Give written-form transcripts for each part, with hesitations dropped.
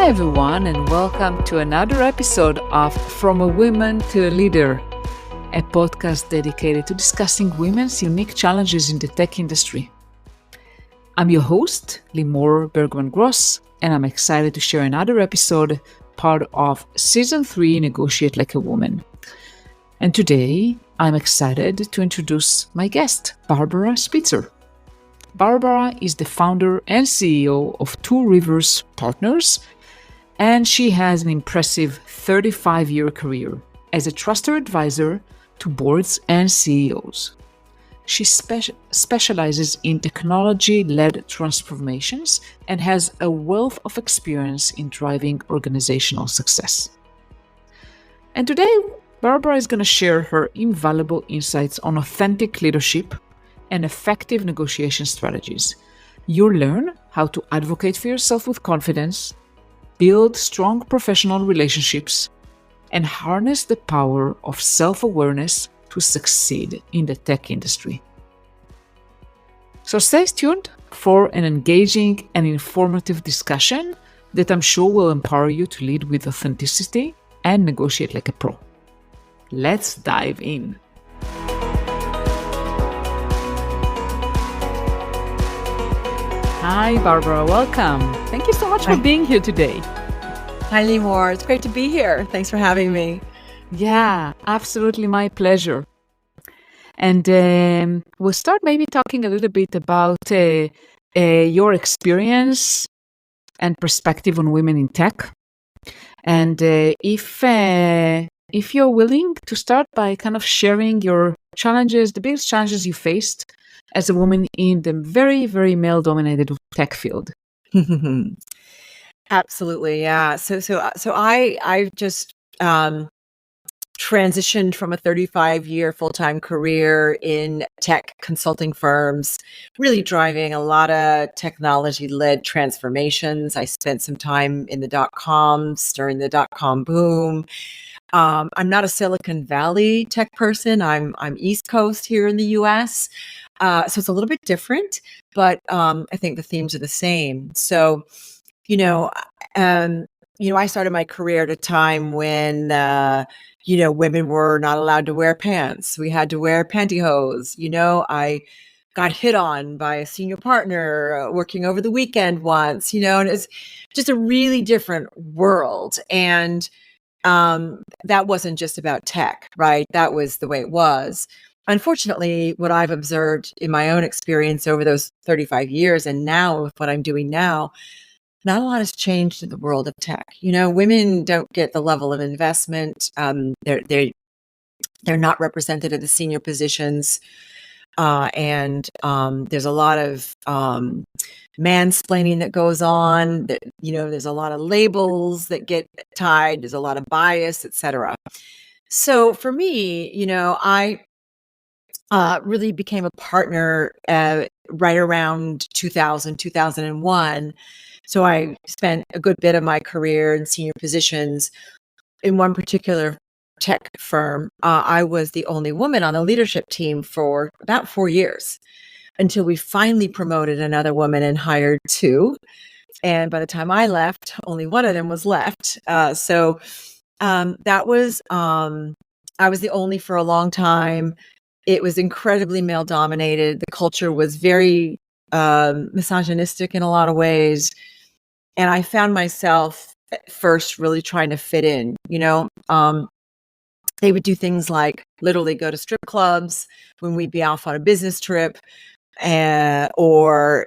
everyone, and welcome to another episode of From a Woman to a Leader, a podcast dedicated to discussing women's unique challenges in the tech industry. I'm your host, Limor Bergman-Gross, and I'm excited to share another episode, part of Season 3, Negotiate Like a Woman. And today, I'm excited to introduce my guest, Barbara Spitzer. Barbara is the founder and CEO of Two Rivers Partners, and she has an impressive 35-year career as a trusted advisor to boards and CEOs. She specializes in technology-led transformations and has a wealth of experience in driving organizational success. And today, Barbara is going to share her invaluable insights on authentic leadership and effective negotiation strategies. You'll learn how to advocate for yourself with confidence, build strong professional relationships, and harness the power of self-awareness to succeed in the tech industry. So stay tuned for an engaging and informative discussion that I'm sure will empower you to lead with authenticity and negotiate like a pro. Let's dive in. Hi, Barbara. Welcome. Thank you so much for being here today. Hi, Limor. It's great to be here. Thanks for having me. Yeah, absolutely my pleasure. And we'll start maybe talking a little bit about your experience and perspective on women in tech. And if you're willing to start by kind of sharing your challenges, the biggest challenges you faced as a woman in the very, very male-dominated tech field. Absolutely, yeah. So I just transitioned from a 35-year full-time career in tech consulting firms, really driving a lot of technology-led transformations. I spent some time in the dot-coms during the dot-com boom. I'm not a Silicon Valley tech person. I'm East Coast here in the US. So it's a little bit different, but I think the themes are the same. So, I started my career at a time when, women were not allowed to wear pants. We had to wear pantyhose. I got hit on by a senior partner working over the weekend once, and it's just a really different world. And that wasn't just about tech, right? That was the way it was. Unfortunately, what I've observed in my own experience over those 35 years and now with what I'm doing now, not a lot has changed in the world of tech. Women don't get the level of investment. They're not represented at the senior positions. And there's a lot of mansplaining that goes on. There's a lot of labels that get tied. There's a lot of bias, etc. So for me, I really became a partner right around 2001. So I spent a good bit of my career in senior positions in one particular tech firm. I was the only woman on the leadership team for about 4 years until we finally promoted another woman and hired two. And by the time I left, only one of them was left. So that was, I was the only for a long time. It was incredibly male dominated. The culture was very misogynistic in a lot of ways. And I found myself at first really trying to fit in, they would do things like literally go to strip clubs when we'd be off on a business trip, or,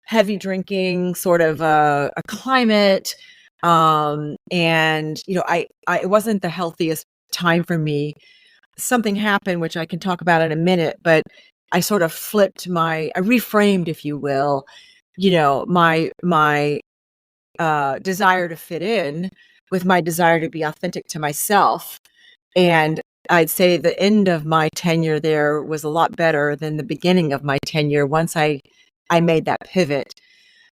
heavy drinking, sort of a climate. And, it wasn't the healthiest time for me. Something happened, which I can talk about in a minute, but I sort of I reframed, if you will, my desire to fit in with my desire to be authentic to myself. And I'd say the end of my tenure there was a lot better than the beginning of my tenure once I made that pivot.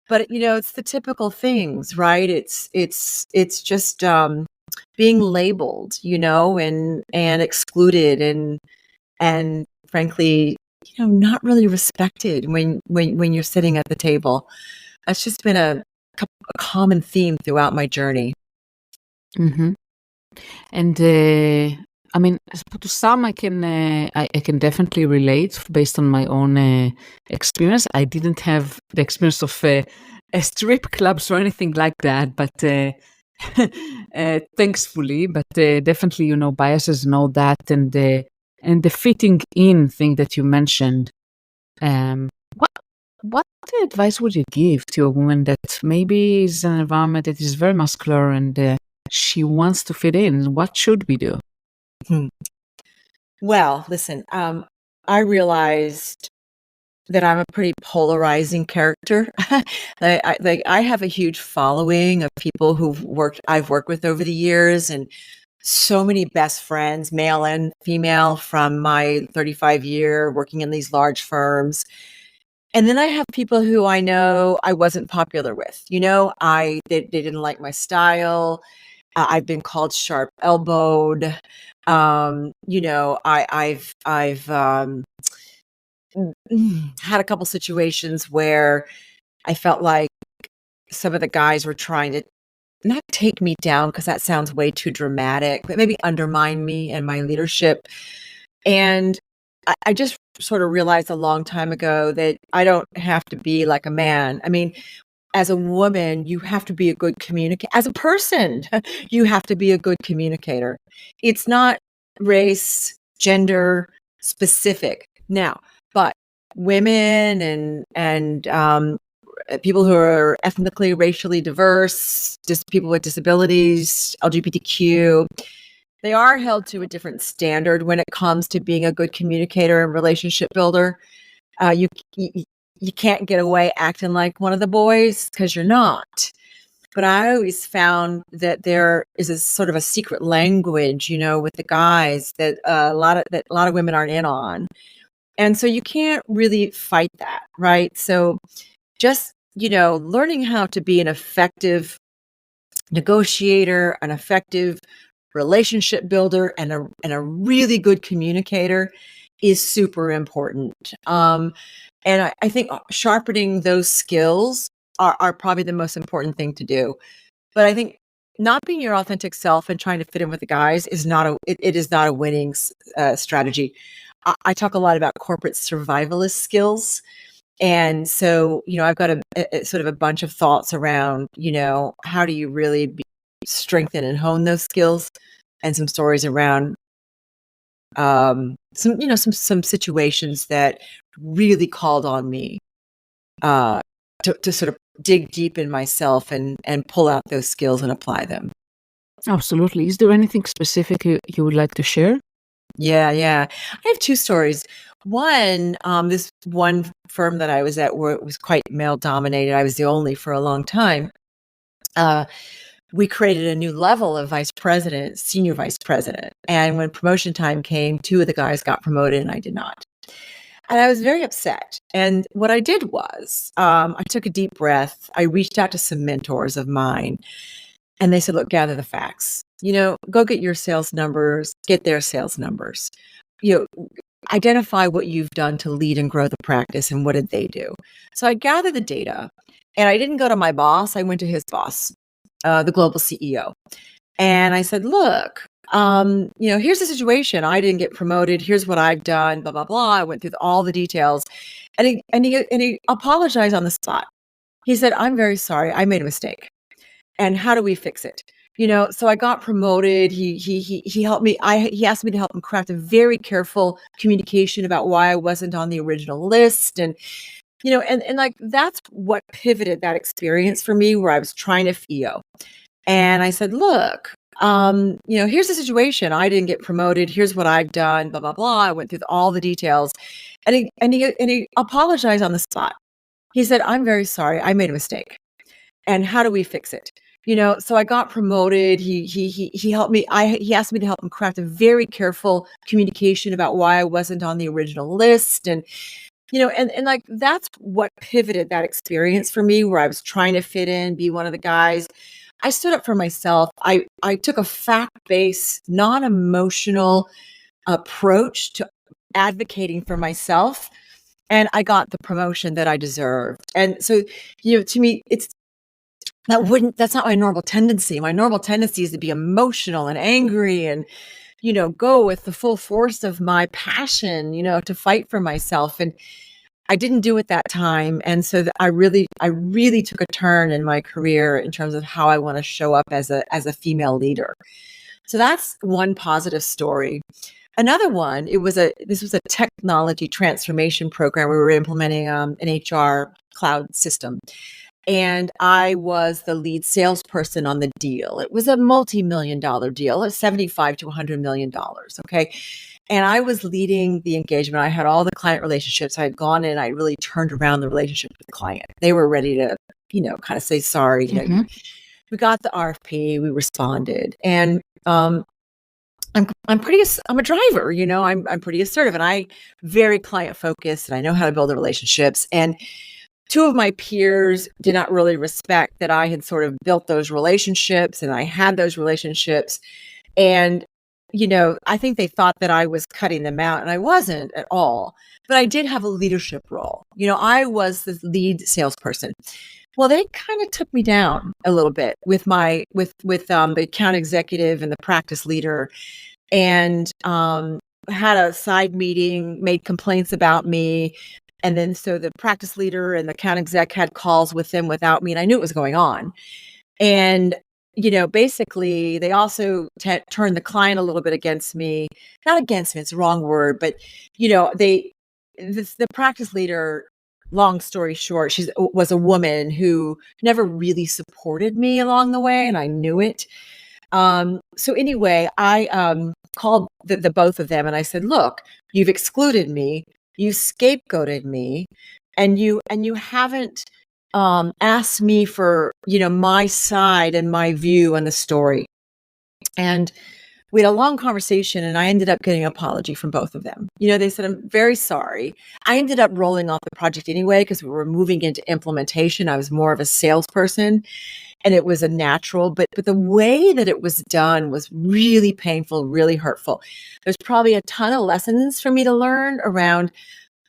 But it's the typical things, right? It's just being labeled, and excluded and frankly, not really respected when you're sitting at the table. That's just been a a common theme throughout my journey. Mm-hmm. And I mean, to some, I can definitely relate based on my own experience. I didn't have the experience of strip clubs or anything like that, but thankfully, but definitely, biases and all that, and the fitting in thing that you mentioned. Um, what what advice would you give to a woman that maybe is in an environment that is very muscular and she wants to fit in? What should we do? Hmm. Well, listen, I realized that I'm a pretty polarizing character. I have a huge following of people I've worked with over the years, and so many best friends, male and female, from my 35-year working in these large firms. And then I have people who I know I wasn't popular with. They didn't like my style. I've been called sharp-elbowed. I've had a couple situations where I felt like some of the guys were trying to not take me down, because that sounds way too dramatic, but maybe undermine me and my leadership. And I just sort of realized a long time ago that I don't have to be like a man. I mean, as a woman, you have to be a good communicator. As a person, you have to be a good communicator. It's not race, gender specific. Now, but women and people who are ethnically, racially diverse, just people with disabilities, LGBTQ, they are held to a different standard when it comes to being a good communicator and relationship builder. You you can't get away acting like one of the boys, because you're not. But I always found that there is a sort of a secret language, with the guys that a lot of women aren't in on, and so you can't really fight that, right? So just learning how to be an effective negotiator, an effective relationship builder, and a really good communicator is super important. And I think sharpening those skills are probably the most important thing to do. But I think not being your authentic self and trying to fit in with the guys is not it is not a winning strategy. I talk a lot about corporate survivalist skills. And so, I've got a sort of a bunch of thoughts around, how do you really strengthen and hone those skills, and some stories around some situations that really called on me to sort of dig deep in myself and pull out those skills and apply them. Absolutely. Is there anything specific you would like to share? Yeah. I have two stories. One, this one firm that I was at, where it was quite male dominated, I was the only for a long time. We created a new level of vice president, senior vice president. And when promotion time came, two of the guys got promoted and I did not. And I was very upset. And what I did was, I took a deep breath. I reached out to some mentors of mine, and they said, look, gather the facts. Go get your sales numbers, get their sales numbers. Identify what you've done to lead and grow the practice, and what did they do. So I gathered the data, and I didn't go to my boss. I went to his boss, the global CEO. And I said, look, here's the situation. I didn't get promoted. Here's what I've done, blah, blah, blah. I went through all the details, and he apologized on the spot. He said, I'm very sorry. I made a mistake. And how do we fix it? So I got promoted. He helped me. He asked me to help him craft a very careful communication about why I wasn't on the original list. And, and like, that's what pivoted that experience for me, where I was trying to feel. And I said, look, here's the situation. I didn't get promoted. Here's what I've done, blah, blah, blah. I went through all the details, and he apologized on the spot. He said, I'm very sorry. I made a mistake. And how do we fix it? So I got promoted. He helped me. He asked me to help him craft a very careful communication about why I wasn't on the original list. And, and like, that's what pivoted that experience for me, where I was trying to fit in, be one of the guys. I stood up for myself. I took a fact-based, non-emotional approach to advocating for myself, and I got the promotion that I deserved. And so, to me, that's not my normal tendency. My normal tendency is to be emotional and angry and, go with the full force of my passion, to fight for myself. And I didn't do it that time. And so I really took a turn in my career in terms of how I want to show up as a female leader. So that's one positive story. Another one, this was a technology transformation program. We were implementing an HR cloud system. And I was the lead salesperson on the deal. It was a multi-million-dollar deal, a 75 to $100 million. Okay. And I was leading the engagement. I had all the client relationships. I had gone in, I really turned around the relationship with the client. They were ready to, kind of say sorry. We got the RFP, we responded. And I'm a driver, I'm pretty assertive, and I very client focused, and I know how to build the relationships. And two of my peers did not really respect that I had sort of built those relationships and I had those relationships. And, I think they thought that I was cutting them out, and I wasn't at all. But I did have a leadership role. I was the lead salesperson. Well, they kind of took me down a little bit with the account executive and the practice leader, and had a side meeting, made complaints about me. And then so the practice leader and the account exec had calls with them without me, and I knew it was going on. And, basically they also turned the client a little bit against me. Not against me, it's the wrong word, but, the practice leader, long story short, was a woman who never really supported me along the way, and I knew it. So anyway, I called the both of them and I said, look, you've excluded me, you scapegoated me, and you haven't asked me for, my side and my view on the story. And we had a long conversation, and I ended up getting an apology from both of them. They said, I'm very sorry. I ended up rolling off the project anyway, because we were moving into implementation. I was more of a salesperson, and it was a natural, but the way that it was done was really painful, really hurtful. There's probably a ton of lessons for me to learn around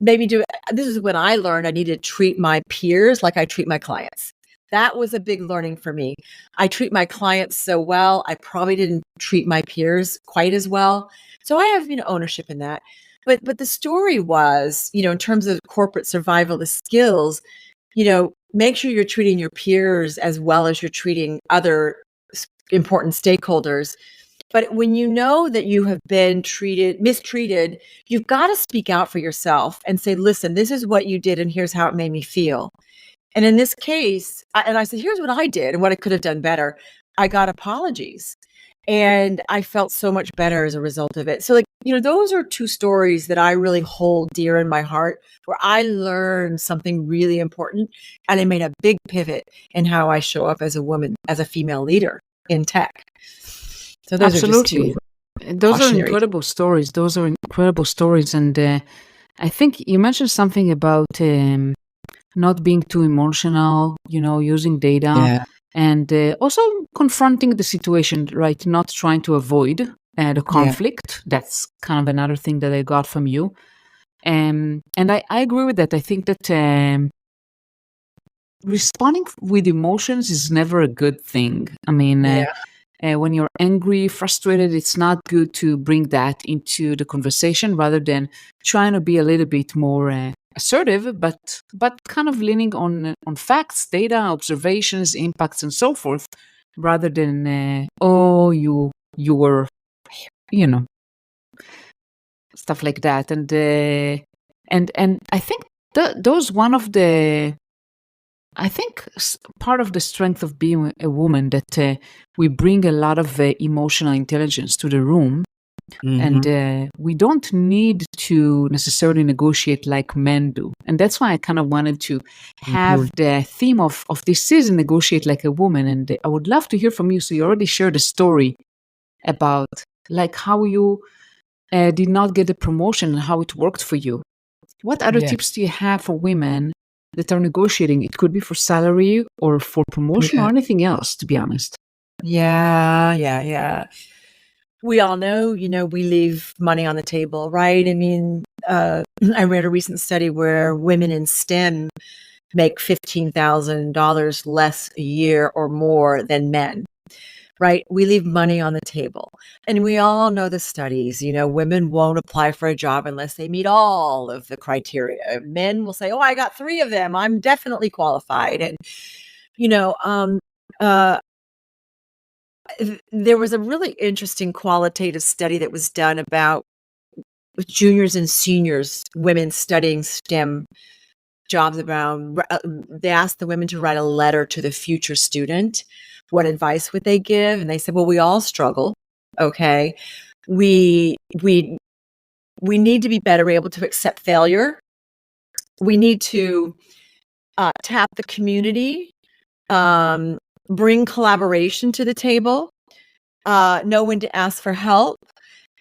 this is when I learned I needed to treat my peers like I treat my clients. That was a big learning for me. I treat my clients so well, I probably didn't treat my peers quite as well. So I have, ownership in that. But the story was, in terms of corporate survivalist skills, make sure you're treating your peers as well as you're treating other important stakeholders. But when you know that you have been mistreated, you've got to speak out for yourself and say, listen, this is what you did, and here's how it made me feel. And in this case, I said, here's what I did and what I could have done better. I got apologies, and I felt so much better as a result of it. So those are two stories that I really hold dear in my heart, where I learned something really important, and I made a big pivot in how I show up as a woman, as a female leader in tech. So those Absolutely. are just two Those are cautionary. incredible stories. Those are incredible stories. And I think you mentioned something about not being too emotional, using data, Yeah. and also confronting the situation, right? Not trying to avoid the conflict. That's kind of another thing that I got from you. And I agree with that. I think that responding with emotions is never a good thing. I mean, when you're angry, frustrated, it's not good to bring that into the conversation, rather than trying to be a little bit more assertive, but kind of leaning on facts, data, observations, impacts, and so forth, rather than you were, stuff like that. And I think those one of the. I think part of the strength of being a woman that we bring a lot of emotional intelligence to the room, and we don't need to necessarily negotiate like men do. And that's why I kind of wanted to have the theme of this season, negotiate like a woman. And I would love to hear from you. So you already shared a story about like how you did not get the promotion and how it worked for you. What other tips do you have for women that are negotiating? It could be for salary or for promotion or anything else, to be honest. Yeah. We all know, we leave money on the table, right? I mean, I read a recent study where women in STEM make $15,000 less a year or more than men, right? We leave money on the table. And we all know the studies, women won't apply for a job unless they meet all of the criteria. Men will say, oh, I got 3 of them, I'm definitely qualified. And, uh, there was a really interesting qualitative study that was done about juniors and seniors, women studying STEM jobs around. They asked the women to write a letter to the future student. What advice would they give? And they said, well, we all struggle. Okay. We need to be better able to accept failure. We need to tap the community, bring collaboration to the table, know when to ask for help,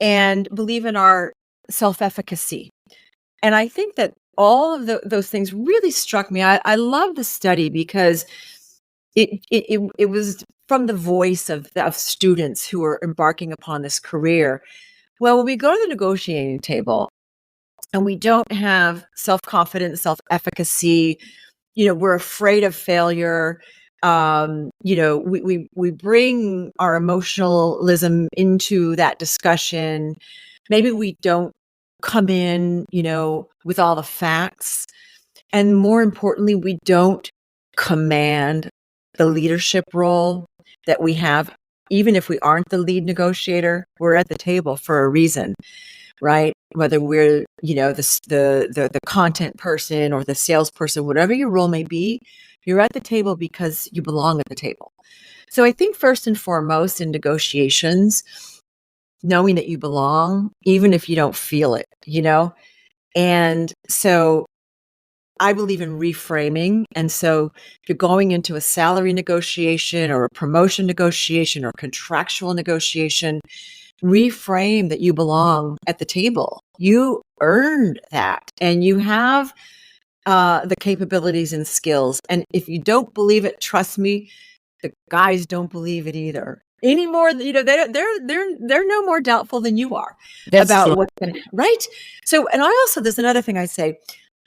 and believe in our self-efficacy. And I think that all of those things really struck me. I love the study because it was from the voice of students who are embarking upon this career. Well, when we go to the negotiating table and we don't have self-confidence, self-efficacy, we're afraid of failure. We bring our emotionalism into that discussion. Maybe we don't come in, with all the facts. And more importantly, we don't command the leadership role that we have. Even if we aren't the lead negotiator, we're at the table for a reason, right? Whether we're, the content person or the salesperson, whatever your role may be, you're at the table because you belong at the table. So I think first and foremost in negotiations, knowing that you belong, even if you don't feel it, And so I believe in reframing. And so if you're going into a salary negotiation or a promotion negotiation or contractual negotiation, reframe that you belong at the table. You earned that and you have the capabilities and skills. And if you don't believe it, trust me, the guys don't believe it either. Anymore, they're no more doubtful than you are about what's going to, right? So, and there's another thing I say.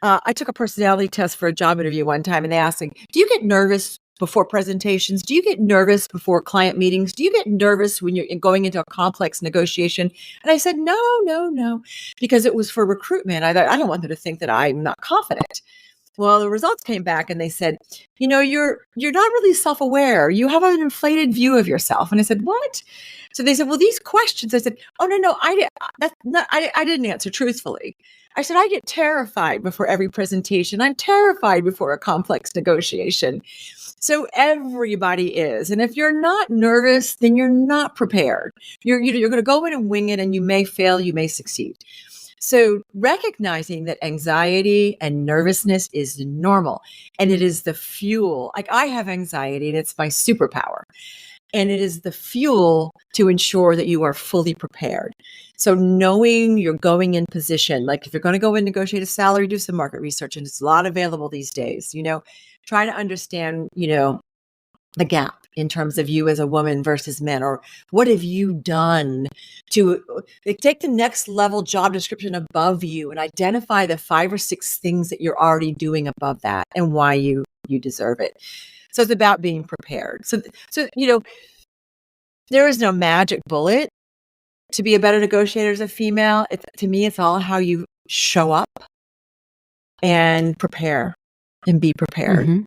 I took a personality test for a job interview one time, and they asked me, "Do you get nervous before presentations? Do you get nervous before client meetings? Do you get nervous when you're going into a complex negotiation?" And I said, "No," because it was for recruitment. I don't want them to think that I'm not confident. Well, the results came back and they said, you're not really self-aware. You have an inflated view of yourself. And I said, what? So they said, well, these questions. I said, oh, no, I didn't answer truthfully. I said, I get terrified before every presentation. I'm terrified before a complex negotiation. So everybody is. And if you're not nervous, then you're not prepared. You're going to go in and wing it, and you may fail, you may succeed. So recognizing that anxiety and nervousness is normal and it is the fuel. Like I have anxiety and it's my superpower. And it is the fuel to ensure that you are fully prepared. So knowing you're going in position, like if you're going to go and negotiate a salary, do some market research, and it's a lot available these days, try to understand, the gap in terms of you as a woman versus men, or what have you done to take the next level job description above you and identify the 5 or 6 things that you're already doing above that and why you deserve it. So it's about being prepared. So there is no magic bullet to be a better negotiator as a female. To me, it's all how you show up and prepare and be prepared. Mm-hmm.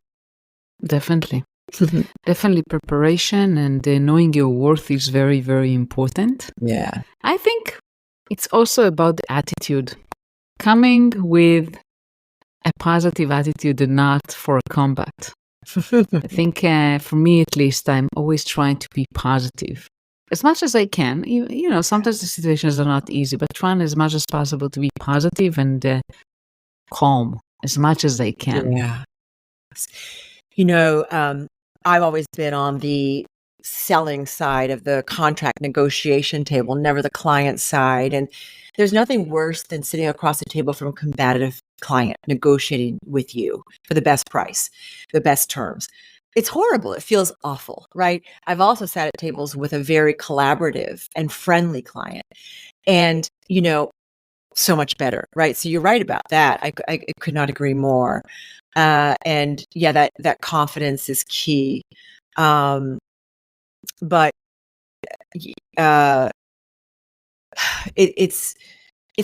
Definitely. Definitely preparation and knowing your worth is very, very important. Yeah. I think it's also about the attitude. Coming with a positive attitude and not for a combat. I think for me at least, I'm always trying to be positive. As much as I can. Sometimes the situations are not easy, but trying as much as possible to be positive and calm as much as I can. Yeah. I've always been on the selling side of the contract negotiation table, never the client side. And there's nothing worse than sitting across the table from a combative client negotiating with you for the best price, the best terms. It's horrible. It feels awful, right? I've also sat at tables with a very collaborative and friendly client. And, so much better, right? So you're right about that. I could not agree more. And yeah, that confidence is key. But uh, it's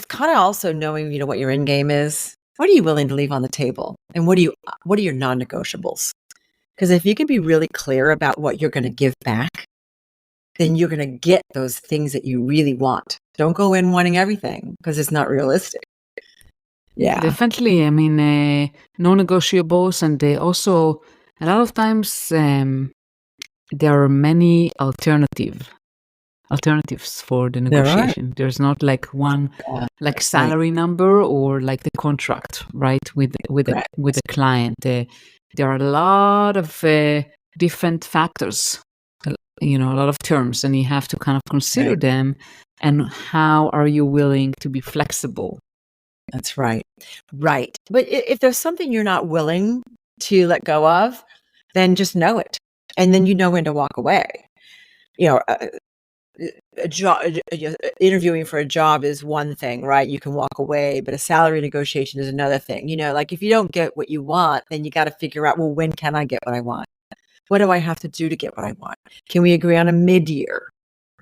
kind of also knowing, what your end game is. What are you willing to leave on the table, and what are your non-negotiables? Because if you can be really clear about what you're going to give back, then you're going to get those things that you really want. Don't go in wanting everything because it's not realistic. Yeah. Definitely. I mean, non-negotiables, and they also, a lot of times, there are many alternatives for the There are. negotiation. There's not like one like Right. salary number or like the contract, right? With Correct. the client. There are a lot of different factors, a lot of terms, and you have to kind of consider Right. them. And how are you willing to be flexible? That's right. Right. But if there's something you're not willing to let go of, then just know it. And then you know when to walk away. A job, interviewing for a job is one thing, right? You can walk away, but a salary negotiation is another thing. Like if you don't get what you want, then you got to figure out, well, when can I get what I want? What do I have to do to get what I want? Can we agree on a mid-year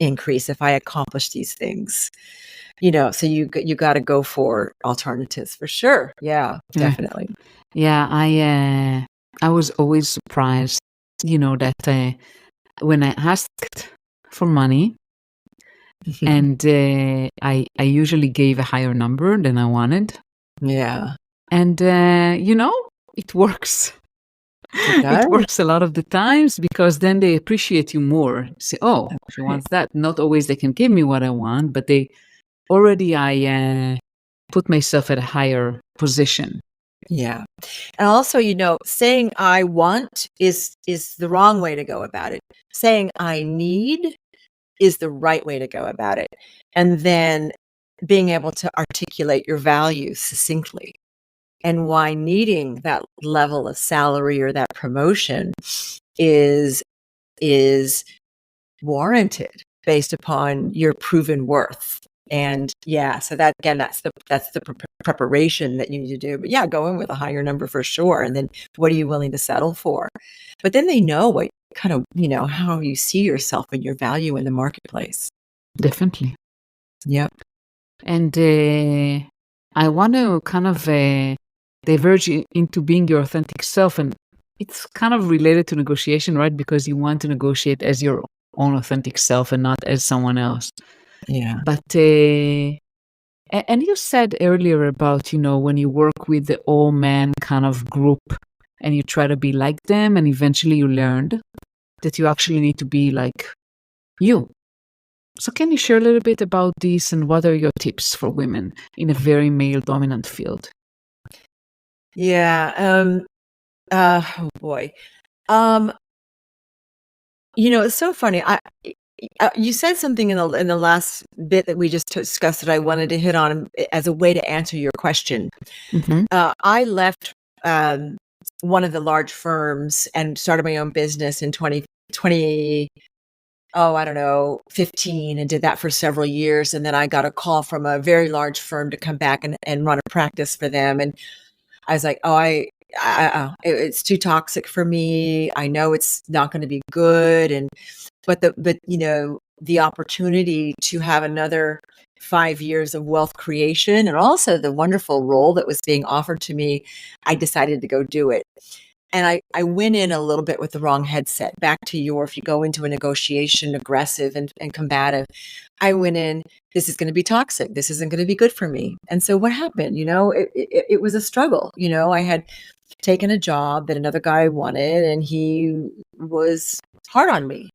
increase if I accomplish these things? So you got to go for alternatives for sure. Yeah, definitely. Yeah, I was always surprised, that when I asked for money, and I usually gave a higher number than I wanted. Yeah. And it works. It works a lot of the times, because then they appreciate you more. Say, oh, she wants that. Not always they can give me what I want, but I put myself at a higher position. Yeah. And also, saying I want is the wrong way to go about it. Saying I need is the right way to go about it. And then being able to articulate your values succinctly and why needing that level of salary or that promotion is warranted based upon your proven worth. And yeah, so that again, that's the preparation that you need to do. But yeah, go in with a higher number for sure. And then what are you willing to settle for? But then they know what kind of, how you see yourself and your value in the marketplace. Definitely. Yep. And I want to kind of diverge into being your authentic self. And it's kind of related to negotiation, right? Because you want to negotiate as your own authentic self and not as someone else. Yeah. But and you said earlier about, when you work with the all men kind of group and you try to be like them, and eventually you learned that you actually need to be like you. So can you share a little bit about this, and what are your tips for women in a very male dominant field? Yeah. Oh boy. It's so funny. You said something in the last bit that we just discussed that I wanted to hit on as a way to answer your question. Mm-hmm. I left one of the large firms and started my own business in 2020. Oh, I don't know, 15, and did that for several years. And then I got a call from a very large firm to come back and run a practice for them. And I was like, oh, it's too toxic for me. I know it's not going to be good. But the opportunity to have another 5 years of wealth creation, and also the wonderful role that was being offered to me, I decided to go do it. And I went in a little bit with the wrong headset. Back to if you go into a negotiation aggressive and combative, I went in, this is going to be toxic. This isn't going to be good for me. And so what happened? It was a struggle. I had taken a job that another guy wanted, and he was hard on me,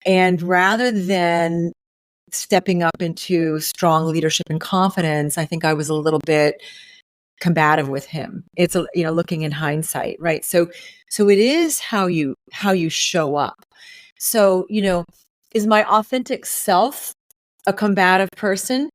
and rather than stepping up into strong leadership and confidence, I think I was a little bit combative with him. It's looking in hindsight, right? So it is how you show up. So, is my authentic self a combative person?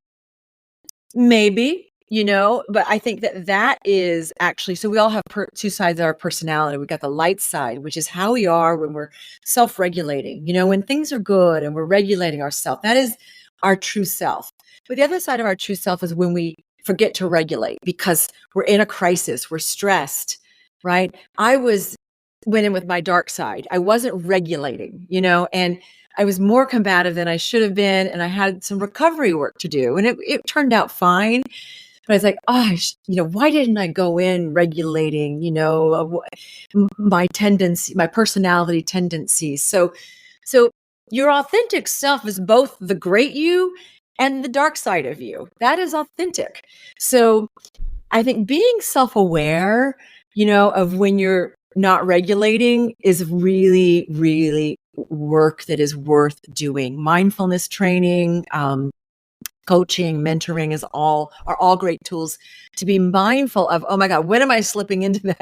Maybe, but I think that is actually, so we all have two sides of our personality. We've got the light side, which is how we are when we're self-regulating, when things are good and we're regulating ourselves. That is our true self. But the other side of our true self is when we forget to regulate because we're in a crisis, we're stressed, right? Went in with my dark side. I wasn't regulating, and I was more combative than I should have been. And I had some recovery work to do. And it turned out fine. But I was like, why didn't I go in regulating, my tendency, my personality tendencies? So your authentic self is both the great you and the dark side of you. That is authentic. So I think being self-aware, of when you're not regulating is really, really work that is worth doing. Mindfulness training, coaching, mentoring are all great tools to be mindful of. Oh my God, when am I slipping into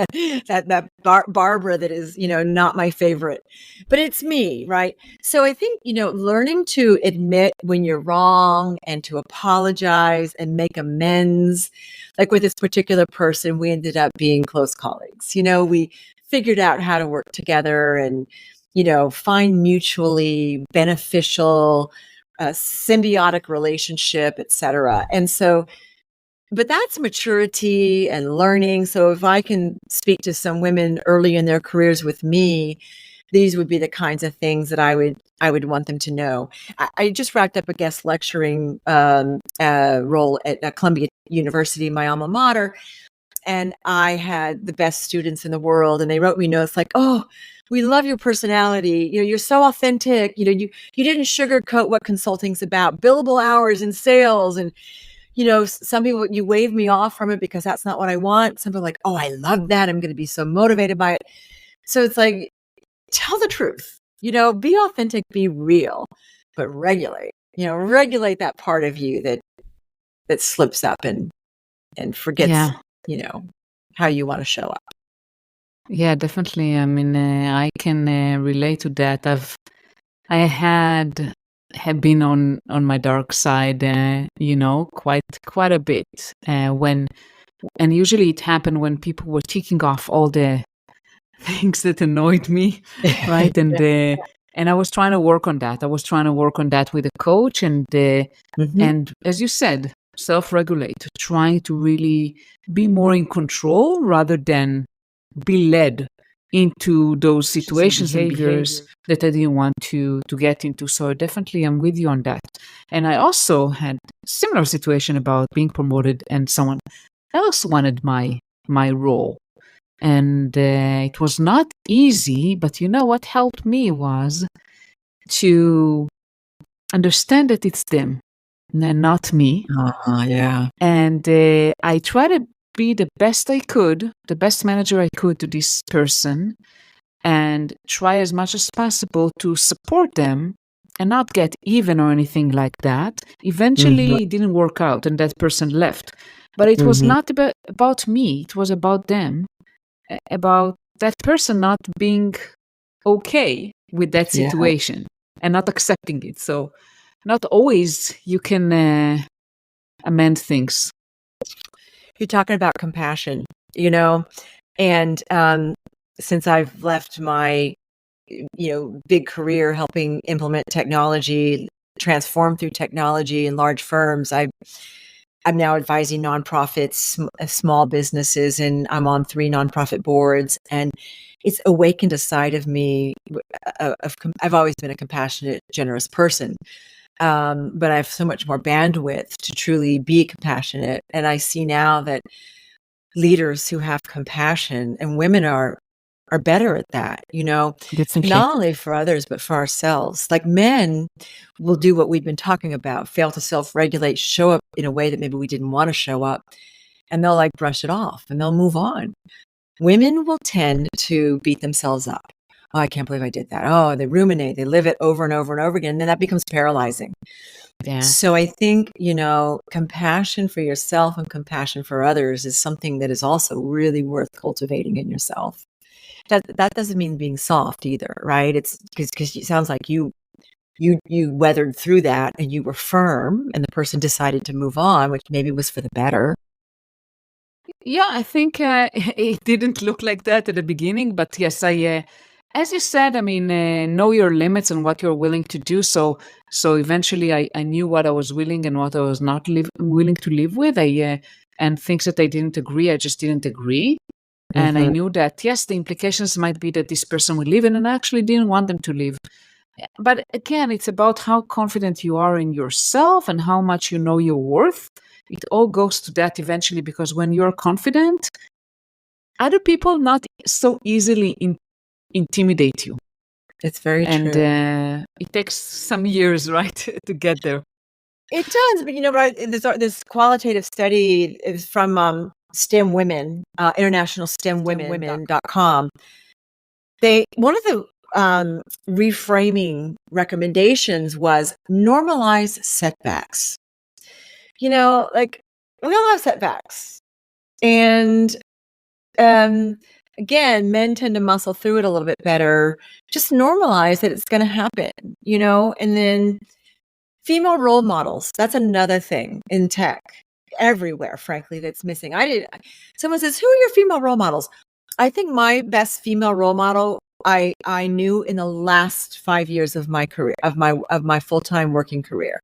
that Barbara that is, not my favorite, but it's me, right? So I think, learning to admit when you're wrong and to apologize and make amends. Like with this particular person, we ended up being close colleagues. We figured out how to work together and, find mutually beneficial a symbiotic relationship, et cetera. And so, but that's maturity and learning. So if I can speak to some women early in their careers with me, these would be the kinds of things that I would want them to know. I just wrapped up a guest lecturing role at Columbia University, my alma mater, and I had the best students in the world, and they wrote me notes like, "Oh, we love your personality. You're so authentic. You didn't sugarcoat what consulting's about. Billable hours and sales, and some people you wave me off from it because that's not what I want. Some people are like, oh, I love that. I'm going to be so motivated by it. So it's like, tell the truth. Be authentic, be real, but regulate. Regulate that part of you that slips up and forgets. Yeah. How you want to show up. Yeah, definitely. I mean, I can relate to that. I had been on my dark side, quite a bit. And usually it happened when people were ticking off all the things that annoyed me, right? And I was trying to work on that. I was trying to work on that with a coach, and and as you said, self-regulate, trying to really be more in control rather than be led into those situations and behaviors that I didn't want to get into. So definitely I'm with you on that. And I also had similar situation about being promoted and someone else wanted my role. And it was not easy, but what helped me was to understand that it's them and not me. Yeah. And I try to be the best I could, the best manager I could to this person, and try as much as possible to support them and not get even or anything like that. Eventually, it didn't work out and that person left. But it was not about me. It was about them, about that person not being okay with that situation and not accepting it. So not always you can amend things. You're talking about compassion, and since I've left my, big career helping implement technology, transform through technology in large firms, I'm now advising nonprofits, small businesses, and I'm on 3 nonprofit boards. And it's awakened a side of me. I've always been a compassionate, generous person. But I have so much more bandwidth to truly be compassionate. And I see now that leaders who have compassion, and women are better at that, Definitely. not only for others, but for ourselves. Like men will do what we've been talking about, fail to self-regulate, show up in a way that maybe we didn't want to show up, and they'll like brush it off and they'll move on. Women will tend to beat themselves up. Oh, I can't believe I did that. Oh, they ruminate, they live it over and over and over again. And then that becomes paralyzing. Yeah. So I think, compassion for yourself and compassion for others is something that is also really worth cultivating in yourself. That doesn't mean being soft either, right? It's because it sounds like you weathered through that and you were firm, and the person decided to move on, which maybe was for the better. Yeah, I think it didn't look like that at the beginning, but yes, as you said, I mean, know your limits and what you're willing to do. So eventually, I knew what I was willing and what I was not willing to live with. And things that I didn't agree, I just didn't agree. And I Mhm. knew that, yes, the implications might be that this person will leave, and I actually didn't want them to leave. But again, it's about how confident you are in yourself and how much you know your worth. It all goes to that eventually, because when you're confident, other people not so easily intimidate you. It's very And true. it takes some years, right, to get there. It does, but, right, this qualitative study is from, STEM Women, International STEM Women.com. One of the, reframing recommendations was normalize setbacks. Like, we all have setbacks. And, um, again, men tend to muscle through it a little bit better. Just normalize that it's gonna happen, and then female role models, that's another thing in tech, everywhere, frankly, that's missing. Someone says, "Who are your female role models?" I think my best female role model, I knew in the last 5 years of my career, of my full-time working career.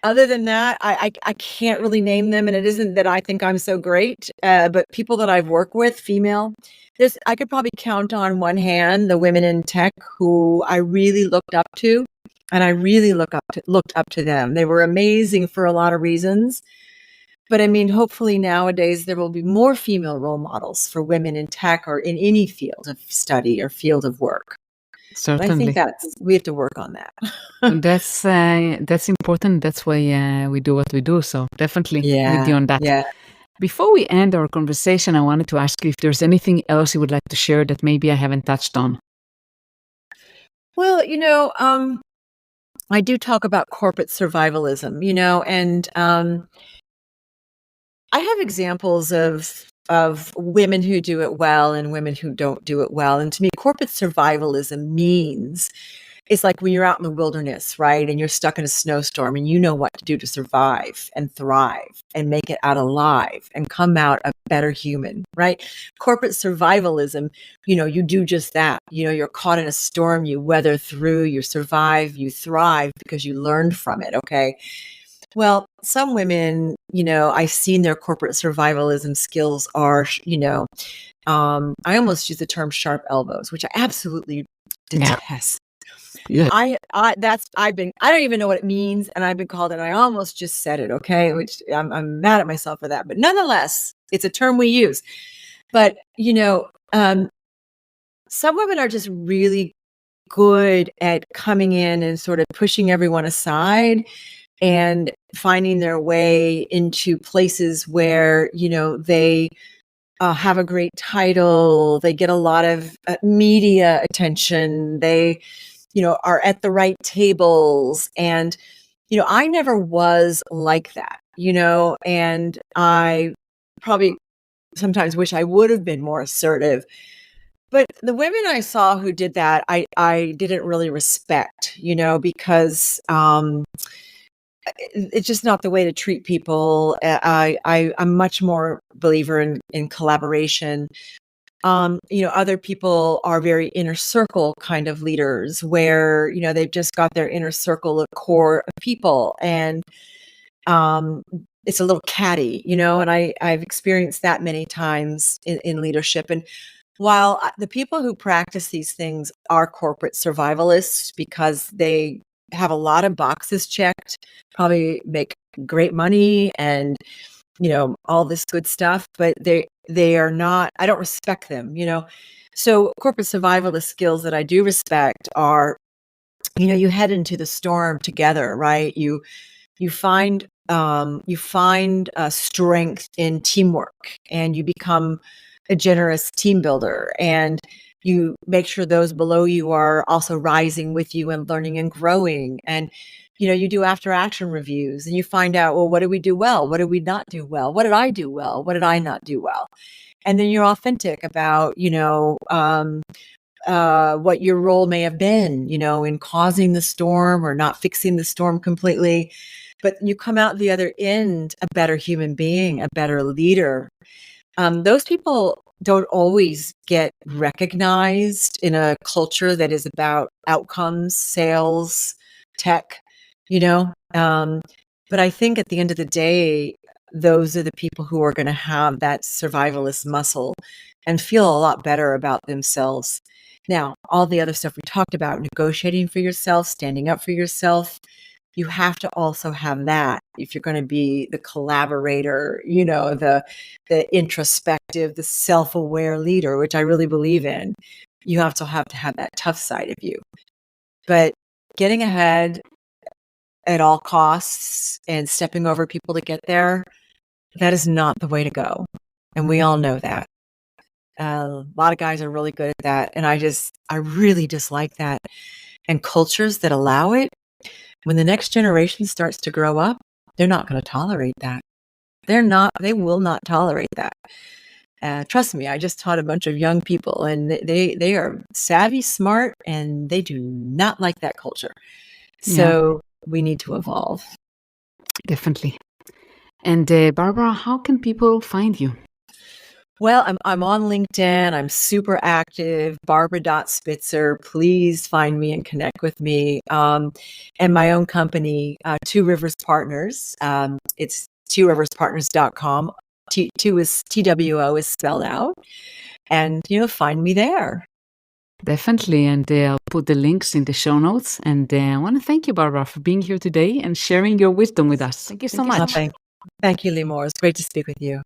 Other than that, I can't really name them, and it isn't that I think I'm so great, but people that I've worked with, female, I could probably count on one hand the women in tech who I really looked up to, and I really looked up to them. They were amazing for a lot of reasons, but I mean, hopefully nowadays there will be more female role models for women in tech or in any field of study or field of work. But I think Certainly. we have to work on that. That's important. That's why we do what we do. So definitely with you Yeah, on that. yeah. Before we end our conversation, I wanted to ask you if there's anything else you would like to share that maybe I haven't touched on. Well, I do talk about corporate survivalism, and I have examples of women who do it well and women who don't do it well. And to me, corporate survivalism means it's like when you're out in the wilderness, right? And you're stuck in a snowstorm and you know what to do to survive and thrive and make it out alive and come out a better human, right? Corporate survivalism, you do just that. You're caught in a storm, you weather through, you survive, you thrive because you learned from it, okay? Well, some women, I've seen their corporate survivalism skills are, I almost use the term sharp elbows, which I absolutely Yeah. detest. Yeah. I don't even know what it means, and I've been called it. I almost just said it, okay, which I'm mad at myself for that, but nonetheless, it's a term we use. But some women are just really good at coming in and sort of pushing everyone aside and finding their way into places where they have a great title, they get a lot of media attention, they are at the right tables. And, I never was like that, and I probably sometimes wish I would have been more assertive. But the women I saw who did that, I didn't really respect, because it's just not the way to treat people. I'm much more believer in collaboration. Other people are very inner circle kind of leaders where, they've just got their inner circle of core of people, and um, it's a little catty, and I've experienced that many times in leadership. And while the people who practice these things are corporate survivalists because they have a lot of boxes checked, probably make great money and all this good stuff, but they are not, I don't respect them, So corporate survivalist skills that I do respect are, you head into the storm together, right? You find strength in teamwork, and you become a generous team builder, and you make sure those below you are also rising with you and learning and growing. And you do after action reviews, and you find out, well, what did we do well? What did we not do well? What did I do well? What did I not do well? And then you're authentic about what your role may have been, in causing the storm or not fixing the storm completely. But you come out the other end a better human being, a better leader. Those people don't always get recognized in a culture that is about outcomes, sales, tech, you know. But I think at the end of the day, those are the people who are going to have that survivalist muscle and feel a lot better about themselves. Now, all the other stuff we talked about, negotiating for yourself, standing up for yourself, you have to also have that if you're going to be the collaborator, the introspective, the self-aware leader, which I really believe in. You have to have that tough side of you. But getting ahead at all costs and stepping over people to get there, that is not the way to go. And we all know that. A lot of guys are really good at that. And I really dislike that. And cultures that allow it, when the next generation starts to grow up, they're not going to tolerate that. They will not tolerate that. Trust me, I just taught a bunch of young people and they are savvy, smart, and they do not like that culture. So we need to evolve. Definitely. And Barbara, how can people find you? Well, I'm on LinkedIn. I'm super active. Barbara.Spitzer. Please find me and connect with me. And my own company, Two Rivers Partners. It's tworiverspartners.com. Two is TWO is spelled out. And, find me there. Definitely. And I'll put the links in the show notes. And I want to thank you, Barbara, for being here today and sharing your wisdom with us. Thank you so much. Thank you, Limor. It's great to speak with you.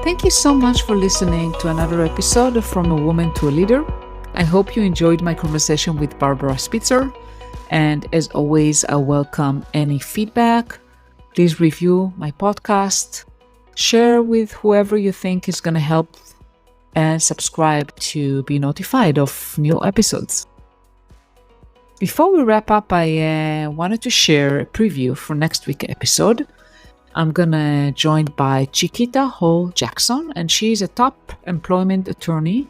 Thank you so much for listening to another episode of From a Woman to a Leader. I hope you enjoyed my conversation with Barbara Spitzer. And as always, I welcome any feedback. Please review my podcast, share with whoever you think is going to help, and subscribe to be notified of new episodes. Before we wrap up, I wanted to share a preview for next week's episode. I'm gonna joined by Chiquita Hall Jackson, and she's a top employment attorney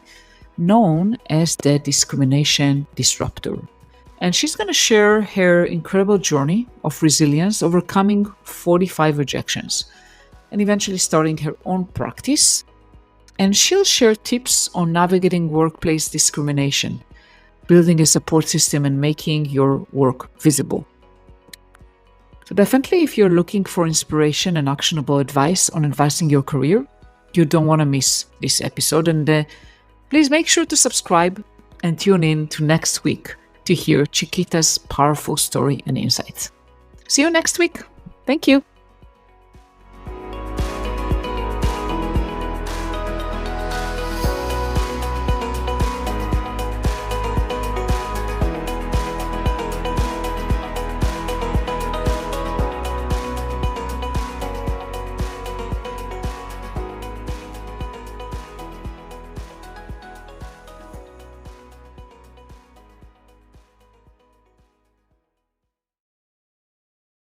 known as the discrimination disruptor. And she's gonna share her incredible journey of resilience, overcoming 45 rejections, and eventually starting her own practice. And she'll share tips on navigating workplace discrimination, building a support system, and making your work visible. So definitely, if you're looking for inspiration and actionable advice on advancing your career, you don't want to miss this episode. And please make sure to subscribe and tune in to next week to hear Chiquita's powerful story and insights. See you next week. Thank you.